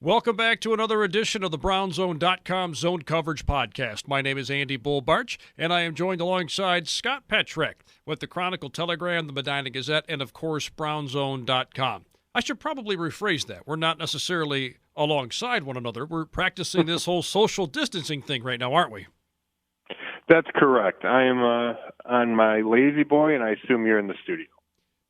Welcome back to another edition of the BrownZone.com Zone Coverage Podcast. My name is Andy Barch, and I am joined alongside Scott Petrak with the Chronicle, Telegram, the Medina Gazette, and, of course, BrownZone.com. I should probably rephrase that. We're not necessarily alongside one another. We're practicing this whole social distancing thing right now, aren't we? That's correct. I am on my lazy boy, and I assume you're in the studio.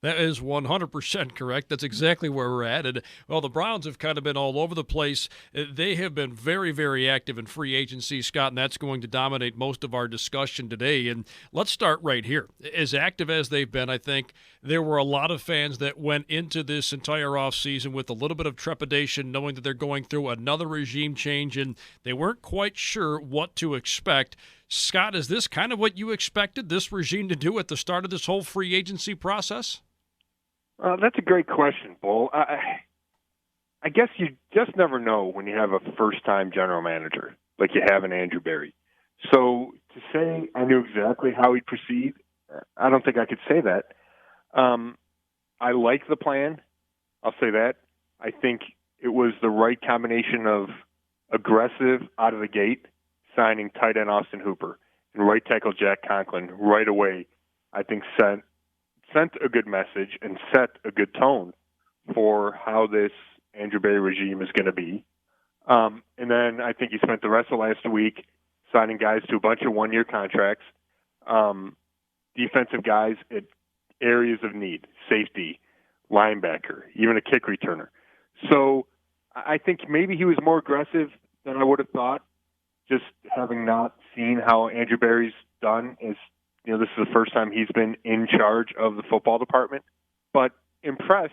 That is 100% correct. That's exactly where we're at. And, well, the Browns have kind of been all over the place. They have been very, very active in free agency, Scott, and that's going to dominate most of our discussion today. And let's start right here. As active as they've been, I think there were a lot of fans that went into this entire offseason with a little bit of trepidation, knowing that they're going through another regime change, and they weren't quite sure what to expect. Scott, is this kind of what you expected this regime to do at the start of this whole free agency process? That's a great question, Bull. I guess you just never know when you have a first-time general manager like you have in Andrew Berry. So to say I knew exactly how he'd proceed, I don't think I could say that. I like the plan. I'll say that. I think it was the right combination of aggressive out of the gate, signing tight end Austin Hooper and right tackle Jack Conklin right away. I think sent a good message and set a good tone for how this Andrew Berry regime is going to be. And then I think he spent the rest of last week signing guys to a bunch of one-year contracts, defensive guys at areas of need, safety, linebacker, even a kick returner. So I think maybe he was more aggressive than I would have thought, just having not seen how Andrew Berry's done. This is the first time he's been in charge of the football department, but impressed,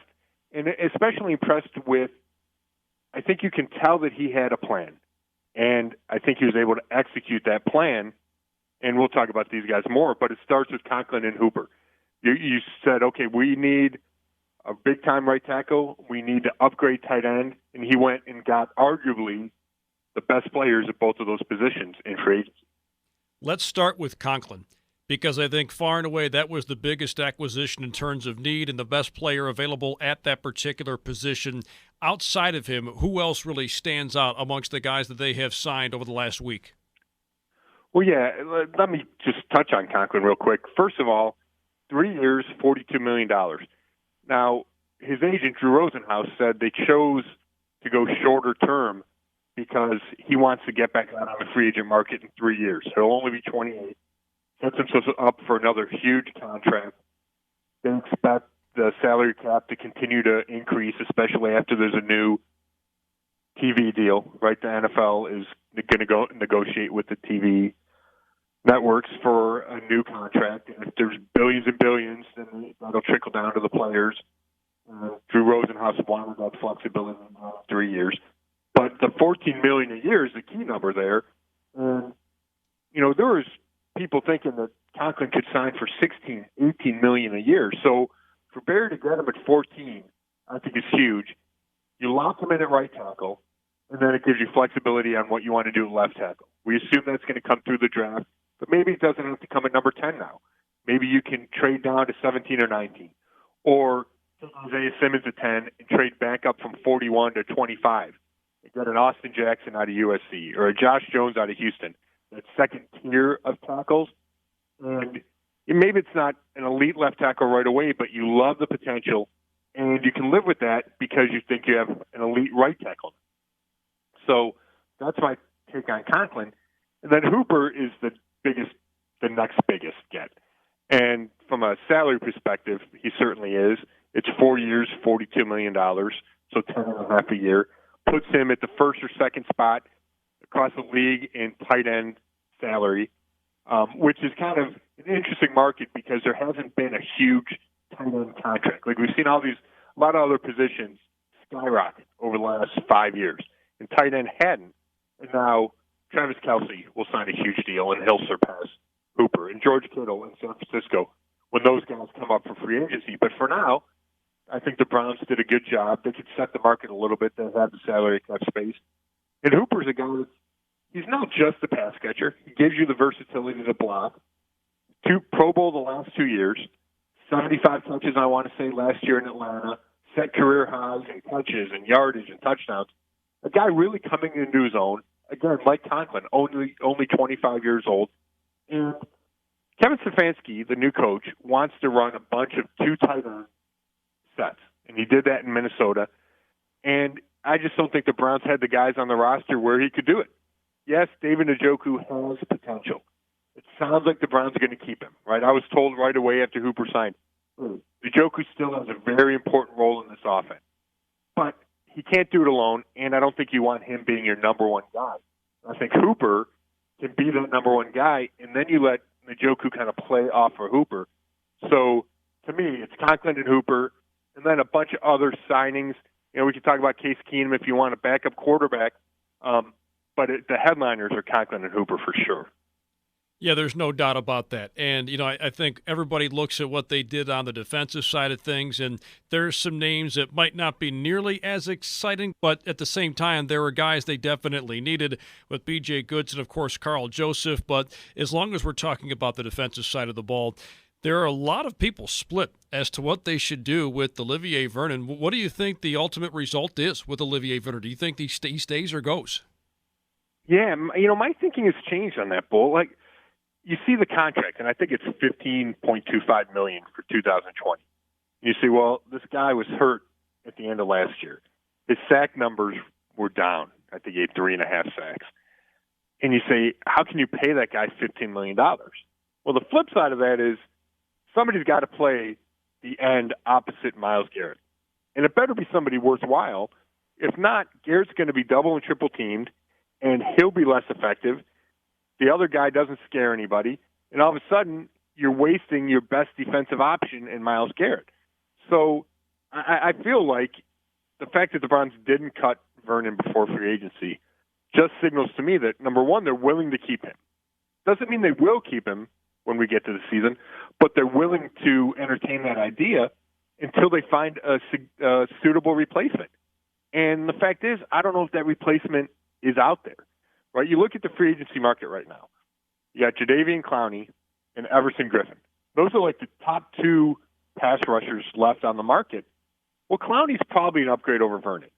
and especially impressed with, I think you can tell that he had a plan, and I think he was able to execute that plan, and we'll talk about these guys more, but it starts with Conklin and Hooper. You said, okay, we need a big-time right tackle, we need to upgrade tight end, and he went and got arguably the best players at both of those positions in free agency. Let's start with Conklin, because I think far and away that was the biggest acquisition in terms of need and the best player available at that particular position. Outside of him, who else really stands out amongst the guys that they have signed over the last week? Well, yeah, let me just touch on Conklin real quick. First of all, 3 years, $42 million. Now, his agent, Drew Rosenhaus, said they chose to go shorter term because he wants to get back out on the free agent market in 3 years. He'll only be 28. Sets himself up for another huge contract. They expect the salary cap to continue to increase, especially after there's a new TV deal, right? The NFL is going to go negotiate with the TV networks for a new contract. And if there's billions and billions, then that'll trickle down to the players. Drew Rosenhaus wanted that flexibility in 3 years. But the $14 million a year is the key number there. And, there was people thinking that Conklin could sign for $16, $18 million a year. So for Berry to get him at 14, I think is huge. You lock him in at right tackle, and then it gives you flexibility on what you want to do at left tackle. We assume that's going to come through the draft, but maybe it doesn't have to come at number 10 now. Maybe you can trade down to 17 or 19, or take Isaiah Simmons at 10 and trade back up from 41 to 25. You got an Austin Jackson out of USC or a Josh Jones out of Houston. That second tier of tackles, and maybe it's not an elite left tackle right away, but you love the potential, and you can live with that because you think you have an elite right tackle. So that's my take on Conklin. And then Hooper is the next biggest get. And from a salary perspective, he certainly is. It's 4 years, $42 million, so 10.5 a year. Puts him at the first or second spot across the league in tight end salary, which is kind of an interesting market because there hasn't been a huge tight end contract. Like we've seen a lot of other positions skyrocket over the last 5 years, and tight end hadn't. And now Travis Kelce will sign a huge deal, and he'll surpass Hooper and George Kittle in San Francisco when those guys come up for free agency. But for now, I think the Browns did a good job. They could set the market a little bit. They have the salary cap space. And Hooper's a guy he's not just a pass catcher. He gives you the versatility to block. 2 Pro Bowl the last 2 years. 75 touches, I want to say, last year in Atlanta. Set career highs in touches and yardage and touchdowns. a guy really coming into his own. Again, Mike Conklin, only 25 years old. And Kevin Stefanski, the new coach, wants to run a bunch of two tight end sets. And he did that in Minnesota. And I just don't think the Browns had the guys on the roster where he could do it. Yes, David Njoku has potential. It sounds like the Browns are going to keep him, right? I was told right away after Hooper signed, Njoku still has a very important role in this offense. But he can't do it alone, and I don't think you want him being your number one guy. I think Hooper can be the number one guy, and then you let Njoku kind of play off for Hooper. So, to me, it's Conklin and Hooper, and then a bunch of other signings. You know, we can talk about Case Keenum if you want a backup quarterback, but the headliners are Conklin and Hooper for sure. Yeah, there's no doubt about that. And, I think everybody looks at what they did on the defensive side of things, and there's some names that might not be nearly as exciting, but at the same time, there were guys they definitely needed with B.J. Goodson, of course, Carl Joseph. But as long as we're talking about the defensive side of the ball, there are a lot of people split as to what they should do with Olivier Vernon. What do you think the ultimate result is with Olivier Vernon? Do you think he stays or goes? Yeah, my thinking has changed on that, Bull. Like, you see the contract, and I think it's $15.25 million for 2020. You see, well, this guy was hurt at the end of last year. His sack numbers were down. I think he had 3.5 sacks. And you say, how can you pay that guy $15 million? Well, the flip side of that is somebody's got to play the end opposite Myles Garrett. And it better be somebody worthwhile. If not, Garrett's going to be double and triple teamed, and he'll be less effective. The other guy doesn't scare anybody, and all of a sudden, you're wasting your best defensive option in Myles Garrett. So I feel like the fact that the Browns didn't cut Vernon before free agency just signals to me that, number one, they're willing to keep him. Doesn't mean they will keep him when we get to the season, but they're willing to entertain that idea until they find a suitable replacement. And the fact is, I don't know if that replacement is out there. Right, you look at the free agency market right now. You got Jadeveon Clowney and Everson Griffin. Those are like the top two pass rushers left on the market. Well, Clowney's probably an upgrade over Vernon,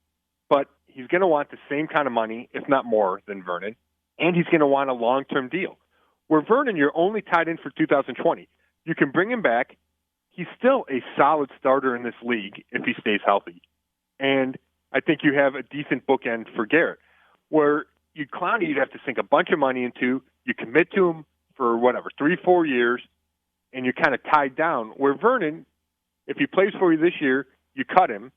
but he's going to want the same kind of money, if not more, than Vernon, and he's going to want a long-term deal. Where Vernon, you're only tied in for 2020. You can bring him back. He's still a solid starter in this league if he stays healthy. And I think you have a decent bookend for Garrett, where Clowney, you'd have to sink a bunch of money into. You commit to him for 3-4 years, and you're kind of tied down. Where Vernon, if he plays for you this year, you cut him.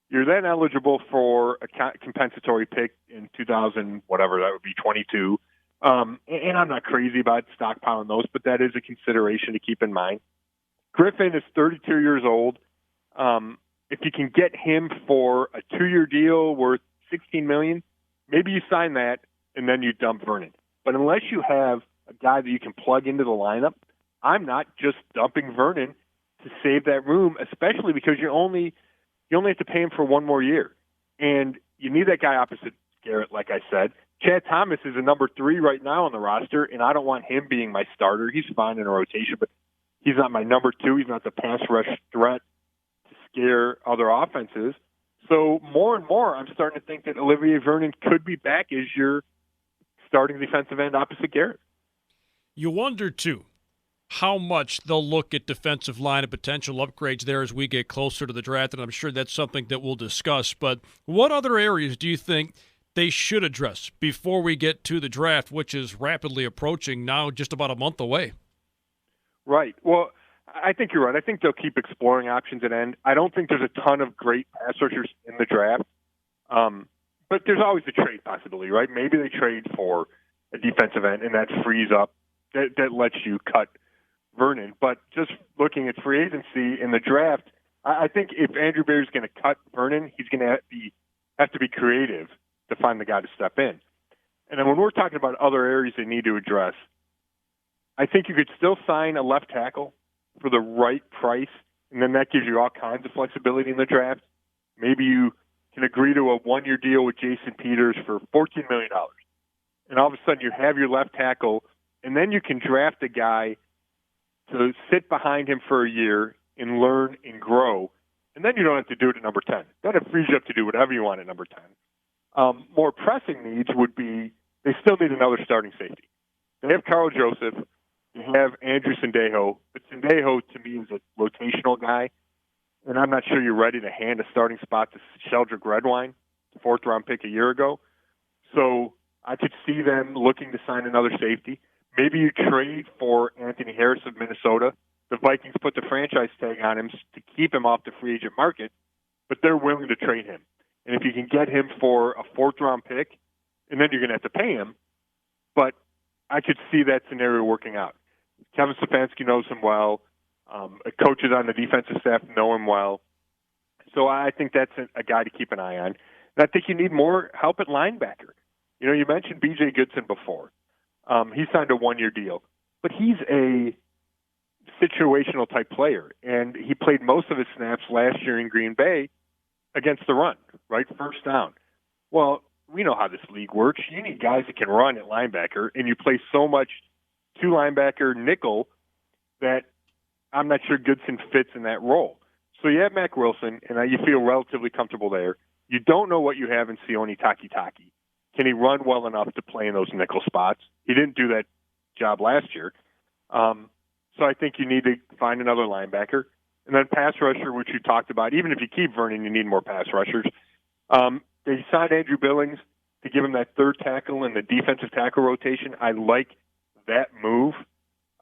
You're then eligible for a compensatory pick in 2000, whatever that would be, 22. And I'm not crazy about stockpiling those, but that is a consideration to keep in mind. Griffin is 32 years old. If you can get him for a 2-year deal worth $16 million, maybe you sign that and then you dump Vernon. But unless you have a guy that you can plug into the lineup, I'm not just dumping Vernon to save that room, especially because you only have to pay him for 1 more year. And you need that guy opposite Garrett, like I said. Chad Thomas is a number 3 right now on the roster, and I don't want him being my starter. He's fine in a rotation, but he's not my number 2. He's not the pass rush threat to scare other offenses. So more and more, I'm starting to think that Olivier Vernon could be back as your starting defensive end opposite Garrett. You wonder, too, how much they'll look at defensive line and potential upgrades there as we get closer to the draft, and I'm sure that's something that we'll discuss. But what other areas do you think they should address before we get to the draft, which is rapidly approaching now, just about a month away? Right. Well, I think you're right. I think they'll keep exploring options at end. I don't think there's a ton of great pass rushers in the draft, but there's always a trade possibility, right? Maybe they trade for a defensive end, and that frees up, that lets you cut Vernon. But just looking at free agency in the draft, I think if Andrew Berry's going to cut Vernon, he's going to have to be creative to find the guy to step in. And then when we're talking about other areas they need to address, I think you could still sign a left tackle for the right price, and then that gives you all kinds of flexibility in the draft. Maybe you can agree to a 1-year deal with Jason Peters for $14 million. And all of a sudden you have your left tackle, and then you can draft a guy to sit behind him for a year and learn and grow. And then you don't have to do it at number 10. Then it frees you up to do whatever you want at number 10. More pressing needs would be they still need another starting safety. They have Carl Joseph. They have Andrew Sendejo. But Sendejo, to me, is a rotational guy, and I'm not sure you're ready to hand a starting spot to Sheldrick Redwine, the fourth-round pick a year ago. So I could see them looking to sign another safety. Maybe you trade for Anthony Harris of Minnesota. The Vikings put the franchise tag on him to keep him off the free agent market, but they're willing to trade him. And if you can get him for a fourth-round pick, and then you're going to have to pay him, but I could see that scenario working out. Kevin Stefanski knows him well. Coaches on the defensive staff know him well. So I think that's a guy to keep an eye on. And I think you need more help at linebacker. You know, you mentioned B.J. Goodson before. He signed a one-year deal. But he's a situational type player, and he played most of his snaps last year in Green Bay against the run, right? First down. Well, we know how this league works. You need guys that can run at linebacker, and you play so much two-linebacker nickel that I'm not sure Goodson fits in that role. So you have Mack Wilson, and you feel relatively comfortable there. You don't know what you have in Sione Takitaki. Can he run well enough to play in those nickel spots? He didn't do that job last year. So I think you need to find another linebacker. And then pass rusher, which you talked about. Even if you keep Vernon, you need more pass rushers. They signed Andrew Billings to give him that third tackle in the defensive tackle rotation. I like that move.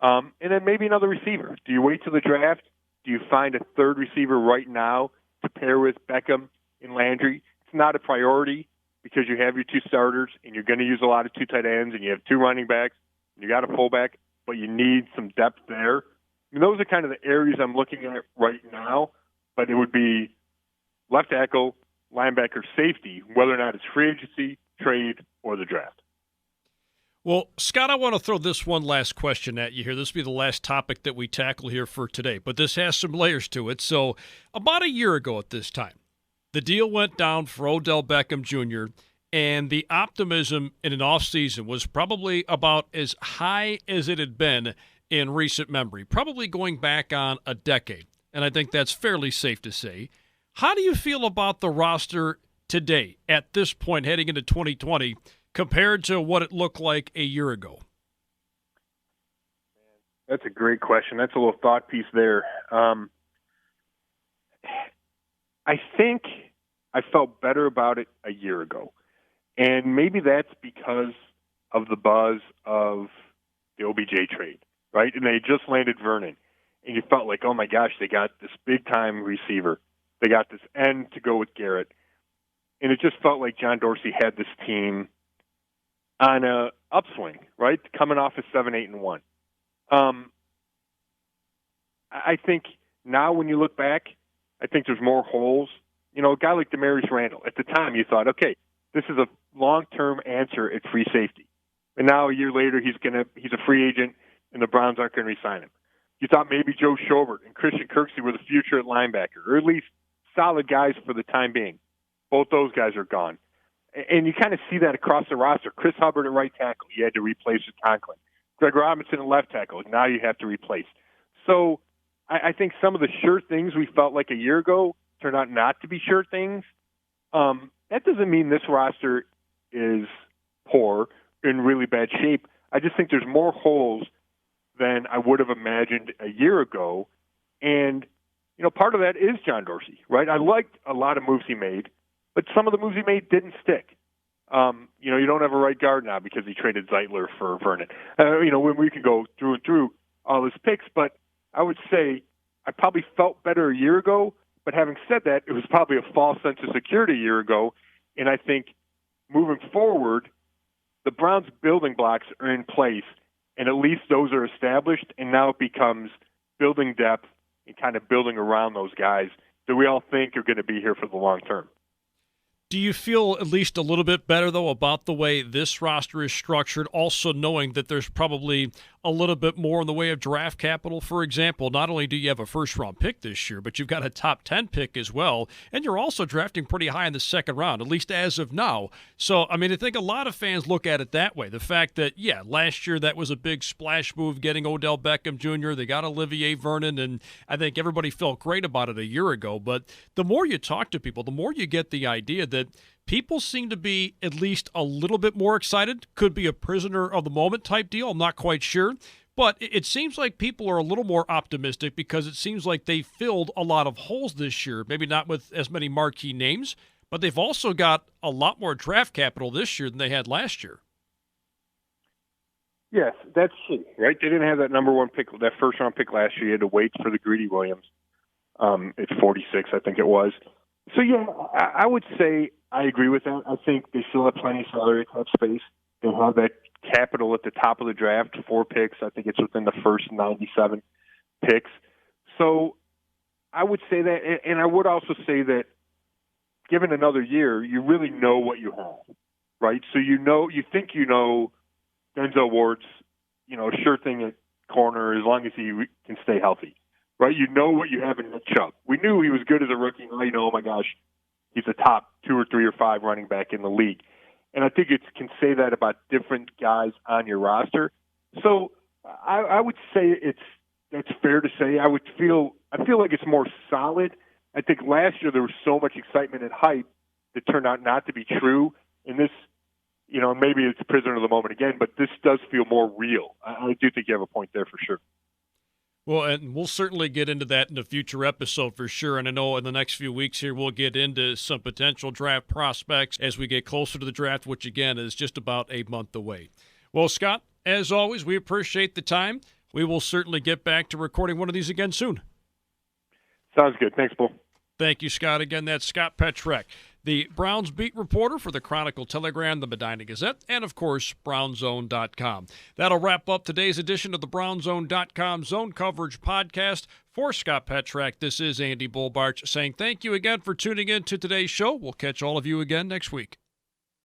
And then maybe another receiver. Do you wait till the draft? Do you find a third receiver right now to pair with Beckham and Landry? It's not a priority because you have your two starters and you're going to use a lot of two tight ends and you have two running backs and you got a fullback, but you need some depth there. I mean, those are kind of the areas I'm looking at right now, but it would be left tackle, linebacker, safety, whether or not it's free agency, trade, or the draft. Well, Scott, I want to throw this one last question at you here. This will be the last topic that we tackle here for today, but this has some layers to it. So about a year ago at this time, the deal went down for Odell Beckham Jr., and the optimism in an offseason was probably about as high as it had been in recent memory, probably going back on a decade. And I think that's fairly safe to say. How do you feel about the roster today at this point heading into 2020 compared to what it looked like a year ago? That's a great question. That's a little thought piece there. I think I felt better about it a year ago. And maybe that's because of the buzz of the OBJ trade, right? And they just landed Vernon. And you felt like, oh, my gosh, they got this big-time receiver. They got this end to go with Garrett. And it just felt like John Dorsey had this team on a upswing, right? Coming off of 7-8-1. I think now when you look back, I think there's more holes. You know, a guy like Demarius Randall, at the time you thought, okay, this is a long-term answer at free safety. And now a year later he's a free agent and the Browns aren't going to re-sign him. You thought maybe Joe Schobert and Christian Kirksey were the future at linebacker, or at least solid guys for the time being. Both those guys are gone. And you kind of see that across the roster. Chris Hubbard at right tackle, you had to replace with Conklin. Greg Robinson at left tackle, now you have to replace. So I think some of the sure things we felt like a year ago turned out not to be sure things. That doesn't mean this roster is poor, in really bad shape. I just think there's more holes than I would have imagined a year ago. And, you know, part of that is John Dorsey, right? I liked a lot of moves he made, but some of the moves he made didn't stick. You know, you don't have a right guard now because he traded Zeitler for Vernon. You know, when we can go through and through all his picks, but I would say I probably felt better a year ago. But having said that, it was probably a false sense of security a year ago. And I think moving forward, the Browns' building blocks are in place, and at least those are established. And now it becomes building depth and kind of building around those guys that we all think are going to be here for the long term. Do you feel at least a little bit better, though, about the way this roster is structured, also knowing that there's probably a little bit more in the way of draft capital? For example, not only do you have a first-round pick this year, but you've got a top 10 pick as well, and you're also drafting pretty high in the second round, at least as of now. So, I mean, I think a lot of fans look at it that way. The fact that, yeah, last year that was a big splash move getting Odell Beckham Jr., they got Olivier Vernon, and I think everybody felt great about it a year ago. But the more you talk to people, the more you get the idea that that people seem to be at least a little bit more excited. Could be a prisoner of the moment type deal. I'm not quite sure. But it seems like people are a little more optimistic because it seems like they filled a lot of holes this year. Maybe not with as many marquee names, but they've also got a lot more draft capital this year than they had last year. Yes, that's true, right? They didn't have that number one pick, that first round pick last year. You had to wait for the Greedy Williams. It's 46, I think it was. So, yeah, I would say I agree with that. I think they still have plenty of salary cap space. They have that capital at the top of the draft, 4 picks. I think it's within the first 97 picks. So I would say that, and I would also say that given another year, you really know what you have, right? So you think Denzel Ward's, a sure thing at corner as long as he can stay healthy, right? You know what you have in Nick Chubb. We knew he was good as a rookie. Now you know, oh my gosh, he's a top 2 or 3 or 5 running back in the league. And I think it can say that about different guys on your roster. So I would say that's fair to say. I feel like it's more solid. I think last year there was so much excitement and hype that turned out not to be true. And this, maybe it's a prisoner of the moment again, but this does feel more real. I do think you have a point there for sure. Well, and we'll certainly get into that in a future episode for sure. And I know in the next few weeks here, we'll get into some potential draft prospects as we get closer to the draft, which, again, is just about a month away. Well, Scott, as always, we appreciate the time. We will certainly get back to recording one of these again soon. Sounds good. Thanks, Bull. Thank you, Scott. Again, that's Scott Petrak, the Browns beat reporter for the Chronicle, Telegram, the Medina Gazette, and, of course, BrownZone.com. That'll wrap up today's edition of the BrownZone.com Zone Coverage Podcast. For Scott Petrak, this is Andy Bull Barch saying thank you again for tuning in to today's show. We'll catch all of you again next week.